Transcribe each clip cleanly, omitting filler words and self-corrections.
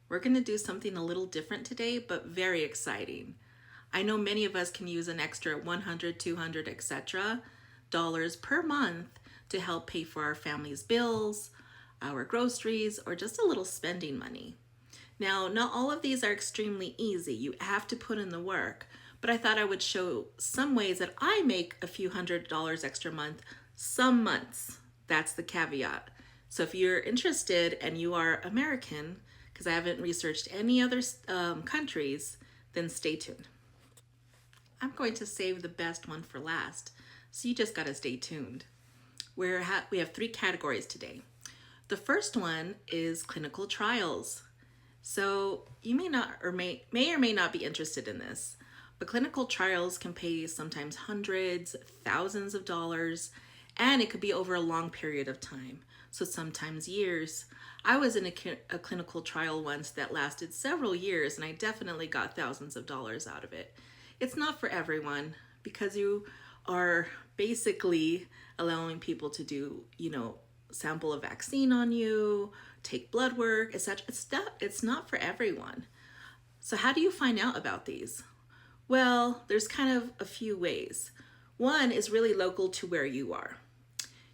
We're going to do something a little different today, but very exciting. I know many of us can use an extra 100, 200, etc. dollars per month to help pay for our family's bills, our groceries, or just a little spending money. Now, not all of these are extremely easy. You have to put in the work, but I thought I would show some ways that I make a few $100s extra a month some months. That's the caveat. So if you're interested and you are American, because I haven't researched any other countries, then stay tuned. I'm going to save the best one for last, so you just gotta stay tuned. We have three categories today. The first one is clinical trials. So you may not or may not be interested in this, but clinical trials can pay sometimes hundreds, thousands of dollars, and it could be over a long period of time. So sometimes years. I was in a clinical trial once that lasted several years, and I definitely got thousands of dollars out of it. It's not for everyone because you are basically allowing people to do, sample a vaccine on you, take blood work, etc. It's not for everyone. So how do you find out about these? Well, there's kind of a few ways. One is really local to where you are.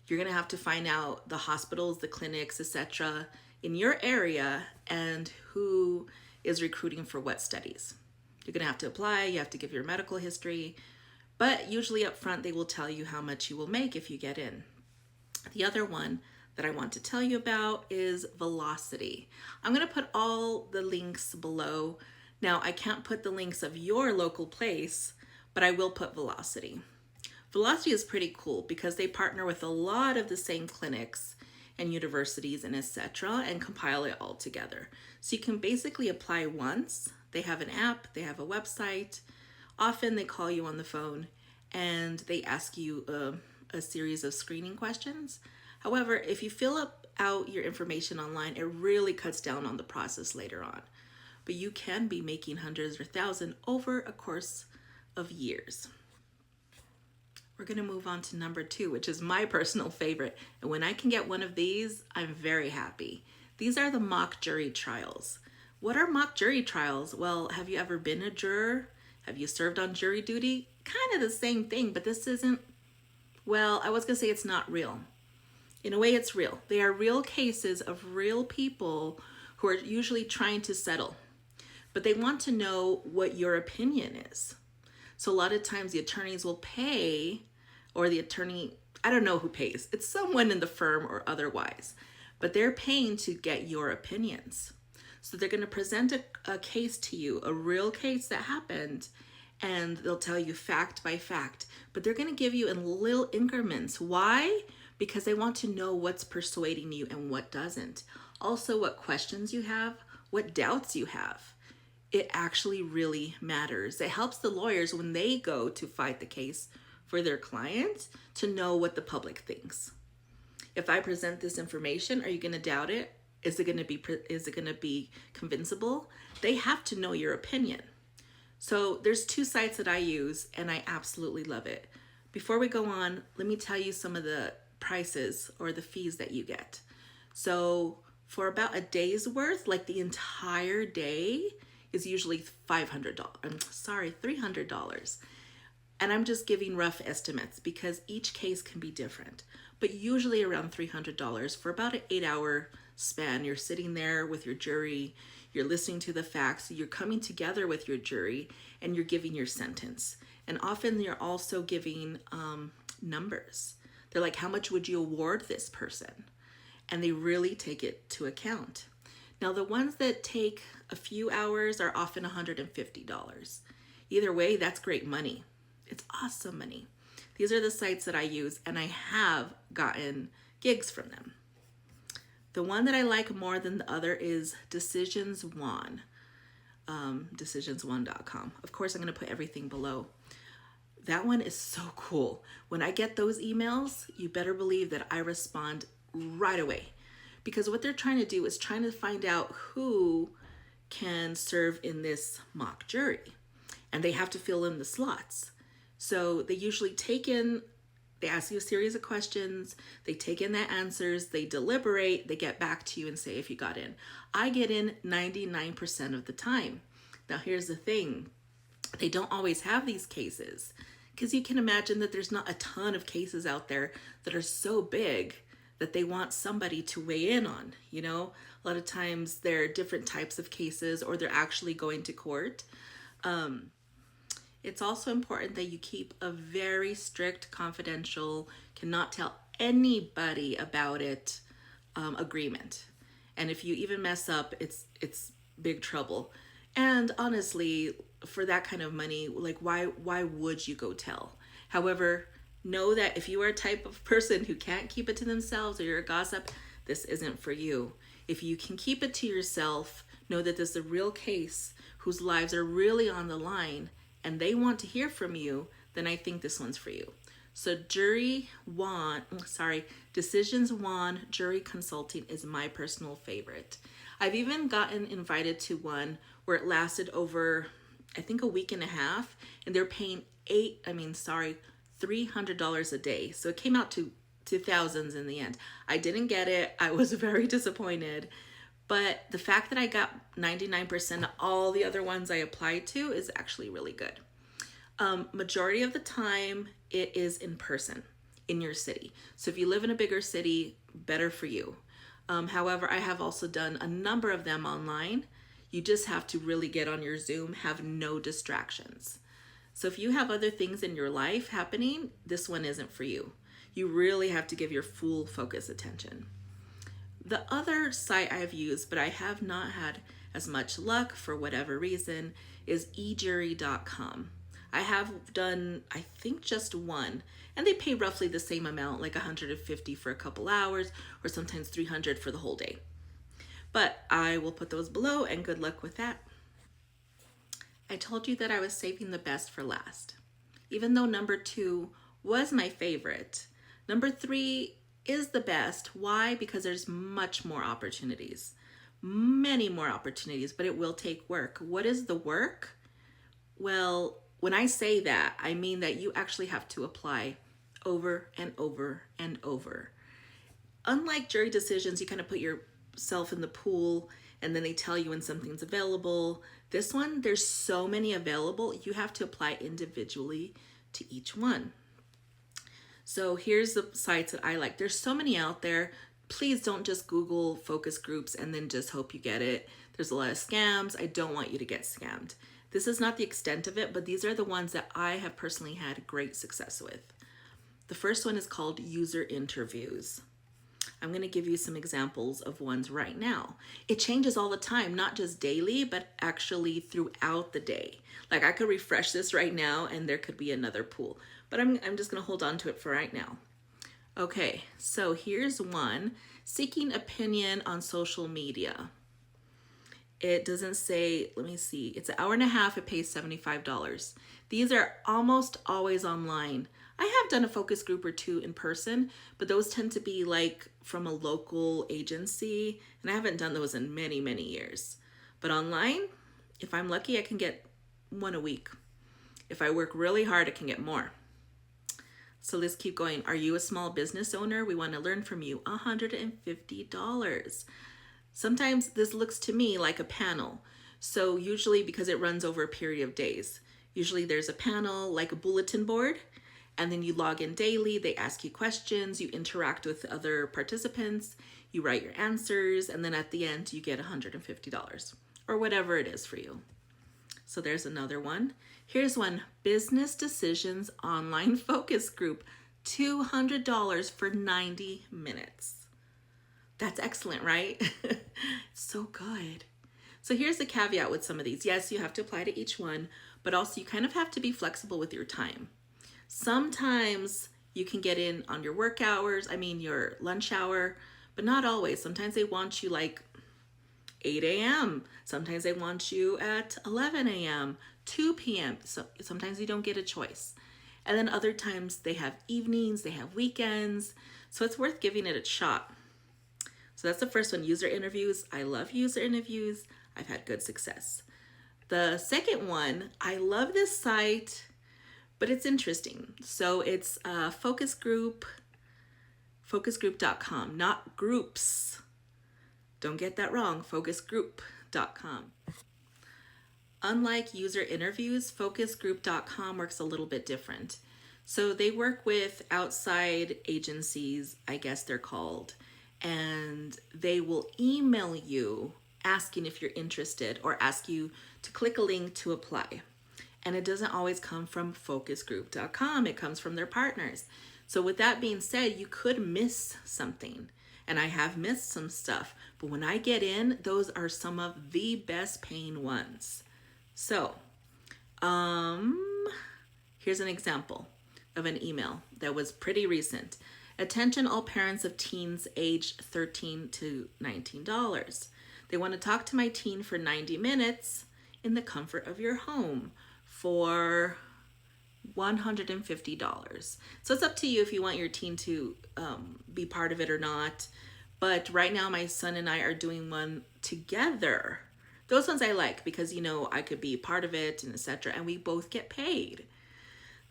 You're going to have to find out the hospitals, the clinics, etc. in your area and who is recruiting for what studies. You're going to have to apply, you have to give your medical history, but usually up front they will tell you how much you will make if you get in. The other one that I want to tell you about is Velocity. I'm going to put all the links below. Now, I can't put the links of your local place, but I will put Velocity. Velocity is pretty cool because they partner with a lot of the same clinics and universities and etc. and compile it all together. So you can basically apply once. They have an app, they have a website. Often they call you on the phone and they ask you a series of screening questions. However, if you fill out your information online, it really cuts down on the process later on. But you can be making hundreds or thousands over a course of years. We're going to move on to number 2, which is my personal favorite. And when I can get one of these, I'm very happy. These are the mock jury trials. What are mock jury trials? Well, have you ever been a juror? Have you served on jury duty? Kind of the same thing, but this isn't, well, I was going to say it's not real. In a way, it's real. They are real cases of real people who are usually trying to settle, but they want to know what your opinion is. So a lot of times the attorneys will pay, or the attorney, I don't know who pays. It's someone in the firm or otherwise, but they're paying to get your opinions. So they're going to present a case to you, a real case that happened, and they'll tell you fact by fact, but they're going to give you in little increments. Why? Because they want to know what's persuading you and what doesn't. Also, what questions you have, what doubts you have. It actually really matters. It helps the lawyers when they go to fight the case for their client to know what the public thinks. If I present this information, are you going to doubt it? Is it going to be convincible? They have to know your opinion. So there's 2 sites that I use and I absolutely love it. Before we go on, let me tell you some of the prices or the fees that you get. So for about a day's worth, like the entire day, is usually $300. And I'm just giving rough estimates because each case can be different, but usually around $300 for about an 8-hour span. You're sitting there with your jury, you're listening to the facts, you're coming together with your jury, and you're giving your sentence. And often you're also giving numbers. They're like, how much would you award this person? And they really take it to account. Now, the ones that take a few hours are often $150. Either way, that's great money. It's awesome money. These are the sites that I use, and I have gotten gigs from them. The one that I like more than the other is Decisions One, decisionsone.com. Of course, I'm going to put everything below. That one is so cool. When I get those emails, you better believe that I respond right away. Because what they're trying to do is trying to find out who can serve in this mock jury. And they have to fill in the slots. So they usually They ask you a series of questions, they take in their answers, they deliberate, they get back to you and say if you got in. I get in 99% of the time. Now here's the thing, they don't always have these cases, because you can imagine that there's not a ton of cases out there that are so big that they want somebody to weigh in on. You know, a lot of times there are different types of cases, or they're actually going to court. It's also important that you keep a very strict, confidential, cannot tell anybody about it agreement. And if you even mess up, it's big trouble. And honestly, for that kind of money, like why would you go tell? However, know that if you are a type of person who can't keep it to themselves, or you're a gossip, this isn't for you. If you can keep it to yourself, know that this is a real case whose lives are really on the line and they want to hear from you, then I think this one's for you. So Decisions Won Jury Consulting is my personal favorite. I've even gotten invited to one where it lasted over, I think, a week and a half, and they're paying $300 a day. So it came out to thousands in the end. I didn't get it. I was very disappointed. But the fact that I got 99% of all the other ones I applied to is actually really good. Majority of the time, it is in person in your city. So if you live in a bigger city, better for you. However, I have also done a number of them online. You just have to really get on your Zoom, have no distractions. So if you have other things in your life happening, this one isn't for you. You really have to give your full focus attention. The other site I've used, but I have not had as much luck for whatever reason, is ejury.com. I have done, I think, just one, and they pay roughly the same amount, like $150 for a couple hours, or sometimes $300 for the whole day. But I will put those below, and good luck with that. I told you that I was saving the best for last. Even though number 2 was my favorite, number 3 is the best. Why? Because there's much more opportunities, many more opportunities, but it will take work. What is the work? Well, when I say that, I mean that you actually have to apply over and over and over. Unlike jury decisions, you kind of put yourself in the pool and then they tell you when something's available. This one, there's so many available, you have to apply individually to each one. So here's the sites that I like. There's so many out there. Please don't just Google focus groups and then just hope you get it. There's a lot of scams. I don't want you to get scammed. This is not the extent of it, but these are the ones that I have personally had great success with. The first one is called User Interviews. I'm going to give you some examples of ones right now. It changes all the time, not just daily, but actually throughout the day. Like I could refresh this right now and there could be another pool, but I'm just going to hold on to it for right now. Okay, so here's one, seeking opinion on social media. It doesn't say, let me see, it's an hour and a half, it pays $75. These are almost always online. I have done a focus group or two in person, but those tend to be like from a local agency, and I haven't done those in many, many years. But online, if I'm lucky, I can get one a week. If I work really hard, I can get more. So let's keep going. Are you a small business owner? We want to learn from you. $150. Sometimes this looks to me like a panel. So usually, because it runs over a period of days, usually there's a panel like a bulletin board, and then you log in daily, they ask you questions, you interact with other participants, you write your answers, and then at the end you get $150 or whatever it is for you. So there's another one. Here's one, Business Decisions Online Focus Group, $200 for 90 minutes. That's excellent, right? So good. So here's the caveat with some of these. Yes, you have to apply to each one, but also you kind of have to be flexible with your time. Sometimes you can get in on your work hours, your lunch hour, but not always. Sometimes they want you like 8 a.m. Sometimes they want you at 11 a.m., 2 p.m. So sometimes you don't get a choice. And then other times they have evenings, they have weekends. So it's worth giving it a shot. So that's the first one, user interviews. I love user interviews. I've had good success. The second one, I love this site, but it's interesting. So it's focus group, focusgroup.com, not groups. Don't get that wrong, focusgroup.com. Unlike user interviews, focusgroup.com works a little bit different. So they work with outside agencies, I guess they're called, and they will email you asking if you're interested or ask you to click a link to apply. And it doesn't always come from focusgroup.com, it comes from their partners. So with that being said, you could miss something. And I have missed some stuff, but when I get in, those are some of the best paying ones. So, here's an example of an email that was pretty recent. Attention all parents of teens aged 13 to $19. They want to talk to my teen for 90 minutes in the comfort of your home for $150. So it's up to you if you want your teen to be part of it or not. But right now my son and I are doing one together. Those ones I like because, I could be part of it and etc. And we both get paid.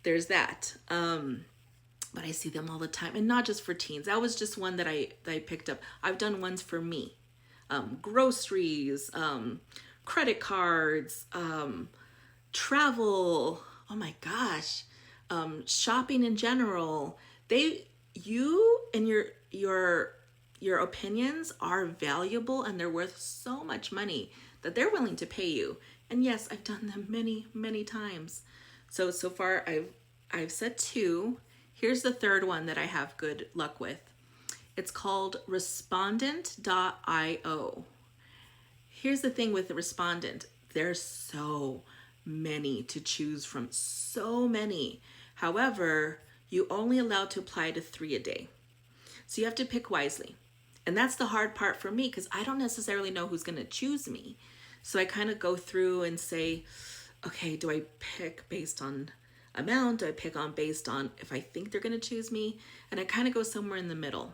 There's that. But I see them all the time, and not just for teens. That was just one that I picked up. I've done ones for me. Groceries, credit cards, travel. Oh my gosh. Shopping in general. You and your opinions are valuable, and they're worth so much money that they're willing to pay you. And yes, I've done them many, many times. So far I've said 2. Here's the third one that I have good luck with. It's called respondent.io. Here's the thing with the Respondent. There's so many to choose from, so many. However, you only allowed to apply to 3 a day. So you have to pick wisely. And that's the hard part for me because I don't necessarily know who's going to choose me. So I kind of go through and say, okay, do I pick based on amount? Do I pick based on if I think they're going to choose me? And I kind of go somewhere in the middle.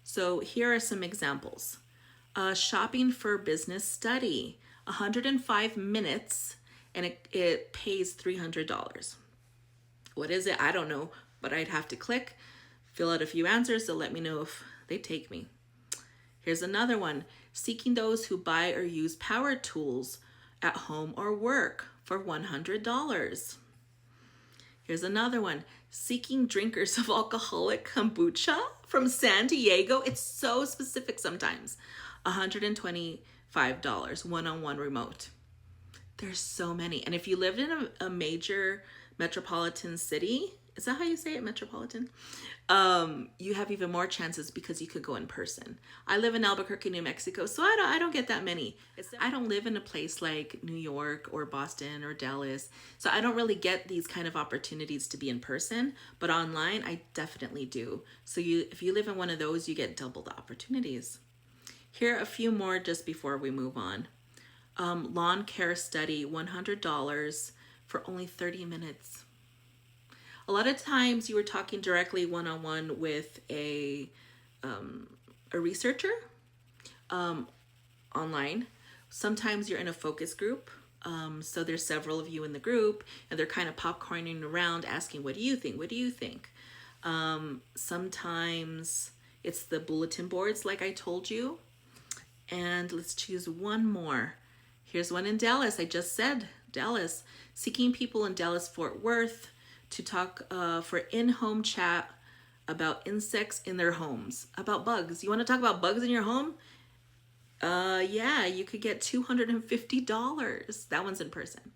So here are some examples. Shopping for business study, 105 minutes, and it pays $300. What is it? I don't know, but I'd have to click, fill out a few answers to let me know if they take me. Here's another one. Seeking those who buy or use power tools at home or work for $100. Here's another one. Seeking drinkers of alcoholic kombucha from San Diego. It's so specific sometimes. $125, one-on-one remote. There's so many. And if you live in a major metropolitan city, is that how you say it, metropolitan? You have even more chances because you could go in person. I live in Albuquerque, New Mexico, so I don't get that many. I don't live in a place like New York or Boston or Dallas, so I don't really get these kind of opportunities to be in person, but online I definitely do. So if you live in one of those, you get double the opportunities. Here are a few more just before we move on. Lawn care study, $100 for only 30 minutes. A lot of times you were talking directly one-on-one with a researcher online. Sometimes you're in a focus group. So there's several of you in the group and they're kind of popcorning around asking, what do you think? What do you think? Sometimes it's the bulletin boards like I told you. And let's choose one more. Here's one in Dallas. I just said Dallas. Seeking people in Dallas-Fort Worth to talk for in-home chat about insects in their homes, about bugs. You want to talk about bugs in your home? Yeah, you could get $250. That one's in person.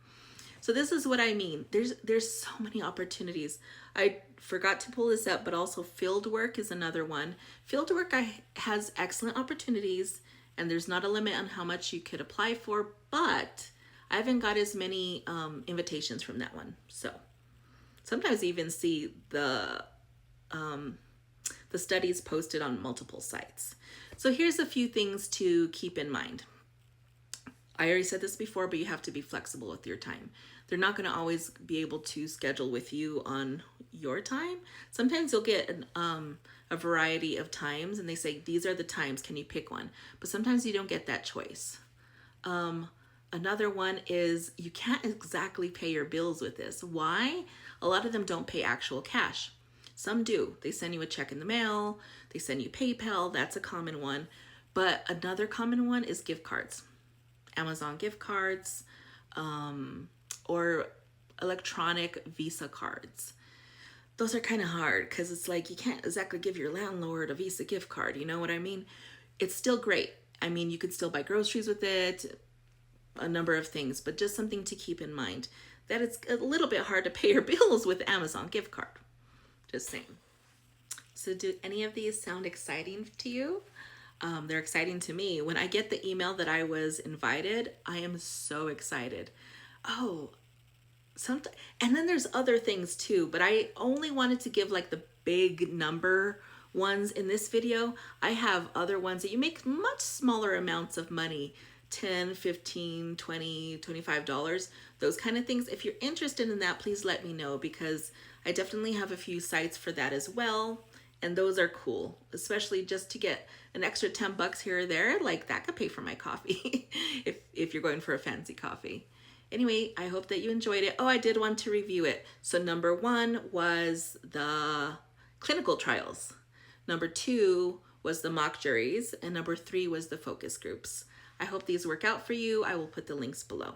So this is what I mean. There's so many opportunities. I forgot to pull this up, but also field work is another one. Field work has excellent opportunities, and there's not a limit on how much you could apply for, but I haven't got as many invitations from that one. So sometimes I even see the studies posted on multiple sites. So here's a few things to keep in mind. I already said this before, but you have to be flexible with your time. They're not going to always be able to schedule with you on your time. Sometimes you'll get a variety of times and they say, these are the times, can you pick one? But sometimes you don't get that choice. Another one is you can't exactly pay your bills with this. Why? A lot of them don't pay actual cash. Some do. They send you a check in the mail, they send you PayPal. That's a common one. But another common one is gift cards. Amazon gift cards, or electronic Visa cards. Those are kind of hard because it's like you can't exactly give your landlord a Visa gift card. You know what I mean? It's still great. I mean, you could still buy groceries with it, a number of things, but just something to keep in mind that it's a little bit hard to pay your bills with Amazon gift card. Just saying. So do any of these sound exciting to you? They're exciting to me. When I get the email that I was invited, I am so excited. Oh, and then there's other things too, but I only wanted to give like the big number ones in this video. I have other ones that you make much smaller amounts of money, 10, 15, 20, $25, those kind of things. If you're interested in that, please let me know, because I definitely have a few sites for that as well. And those are cool, especially just to get an extra 10 bucks here or there. Like that could pay for my coffee if you're going for a fancy coffee. Anyway, I hope that you enjoyed it. Oh, I did want to review it. So number 1 was the clinical trials. Number 2 was the mock juries. And number 3 was the focus groups. I hope these work out for you. I will put the links below.